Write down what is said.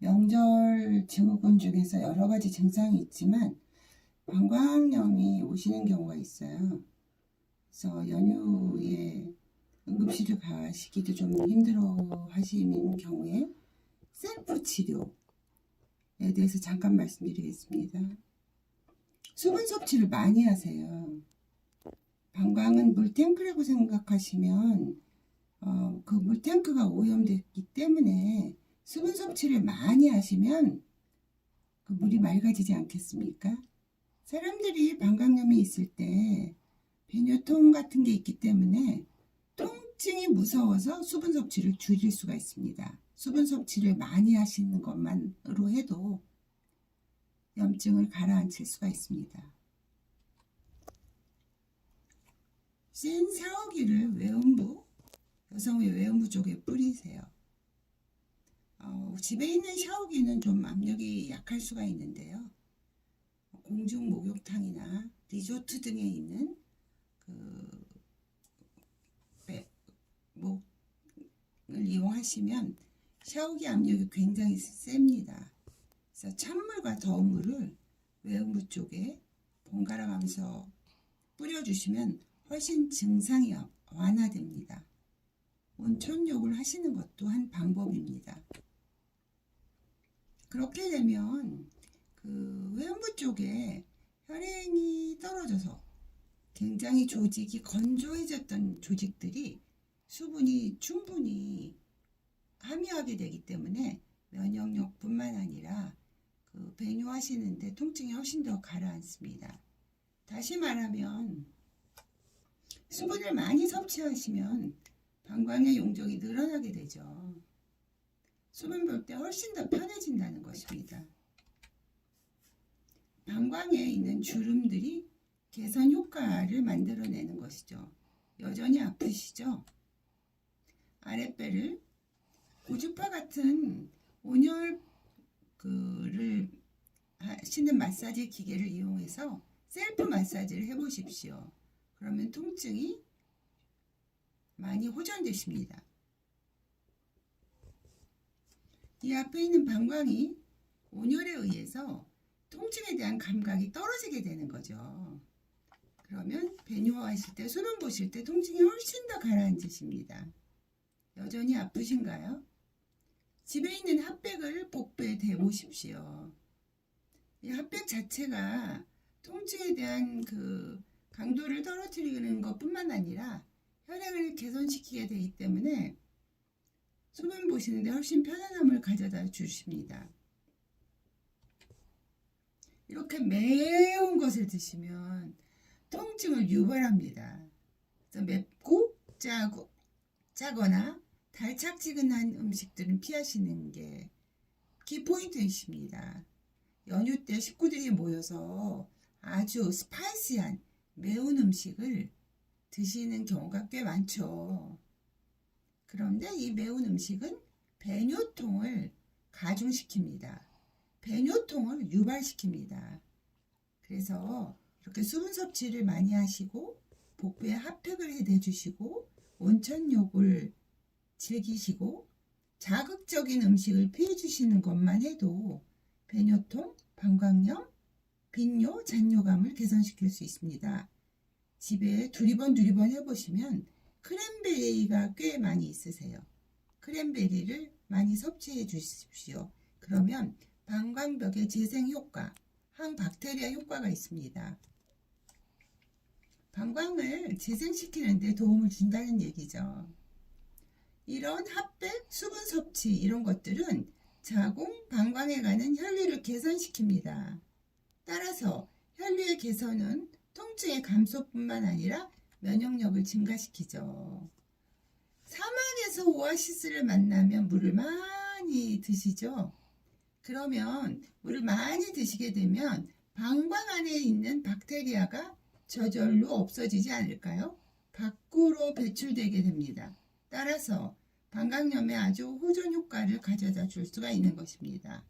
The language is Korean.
명절 증후군 중에서 여러 가지 증상이 있지만 방광염이 오시는 경우가 있어요. 그래서 연휴에 응급실을 가시기도 좀 힘들어 하시는 경우에 셀프 치료에 대해서 잠깐 말씀드리겠습니다. 수분 섭취를 많이 하세요. 방광은 물탱크라고 생각하시면 그 물탱크가 오염됐기 때문에 수분 섭취를 많이 하시면 그 물이 맑아지지 않겠습니까? 사람들이 방광염이 있을 때 배뇨통 같은 게 있기 때문에 통증이 무서워서 수분 섭취를 줄일 수가 있습니다. 수분 섭취를 많이 하시는 것만으로 해도 염증을 가라앉힐 수가 있습니다. 센 샤워기를 외음부, 여성의 외음부 쪽에 뿌리세요. 집에 있는 샤워기는 좀 압력이 약할 수가 있는데요. 공중 목욕탕이나 리조트 등에 있는 목을 이용하시면 샤워기 압력이 굉장히 셉니다. 그래서 찬물과 더운 물을 외음부 쪽에 번갈아 가면서 뿌려주시면 훨씬 증상이 완화됩니다. 온천욕을 하시는 것도 한 방법입니다. 그렇게 되면 그 외음부 쪽에 혈행이 떨어져서 굉장히 조직이 건조해졌던 조직들이 수분이 충분히 함유하게 되기 때문에 면역력뿐만 아니라 그 배뇨하시는데 통증이 훨씬 더 가라앉습니다. 다시 말하면 수분을 많이 섭취하시면 방광의 용적이 늘어나게 되죠. 수분 볼 때 훨씬 더 편해진다는 것입니다. 방광에 있는 주름들이 개선 효과를 만들어내는 것이죠. 여전히 아프시죠? 아랫배를 고주파 같은 온열을 하시는 마사지 기계를 이용해서 셀프 마사지를 해보십시오. 그러면 통증이 많이 호전되십니다. 이 앞에 있는 방광이 온열에 의해서 통증에 대한 감각이 떨어지게 되는 거죠. 그러면 배뇨하실 때, 수분 보실 때 통증이 훨씬 더 가라앉으십니다. 여전히 아프신가요? 집에 있는 핫팩을 복부에 대보십시오. 이 핫팩 자체가 통증에 대한 그 강도를 떨어뜨리는 것뿐만 아니라 혈액을 개선시키게 되기 때문에 수분 보시는데 훨씬 편안함을 가져다 주십니다. 이렇게 매운 것을 드시면 통증을 유발합니다. 그래서 맵고 짜거나 달짝지근한 음식들은 피하시는 게 키포인트이십니다. 연휴 때 식구들이 모여서 아주 스파이시한 매운 음식을 드시는 경우가 꽤 많죠. 그런데 이 매운 음식은 배뇨통을 가중시킵니다. 배뇨통을 유발시킵니다. 그래서 이렇게 수분 섭취를 많이 하시고 복부에 핫팩을 해주시고 온천욕을 즐기시고 자극적인 음식을 피해 주시는 것만 해도 배뇨통, 방광염, 빈뇨, 잔뇨감을 개선시킬 수 있습니다. 집에 두리번 해보시면 크랜베리가 꽤 많이 있으세요. 크랜베리를 많이 섭취해 주십시오. 그러면 방광벽의 재생 효과, 항박테리아 효과가 있습니다. 방광을 재생시키는 데 도움을 준다는 얘기죠. 이런 핫팩, 수분 섭취 이런 것들은 자궁, 방광에 가는 혈류를 개선시킵니다. 따라서 혈류의 개선은 통증의 감소뿐만 아니라 면역력을 증가시키죠. 사막에서 오아시스를 만나면 물을 많이 드시죠? 그러면 물을 많이 드시게 되면 방광 안에 있는 박테리아가 저절로 없어지지 않을까요? 밖으로 배출되게 됩니다. 따라서 방광염에 아주 호전 효과를 가져다 줄 수가 있는 것입니다.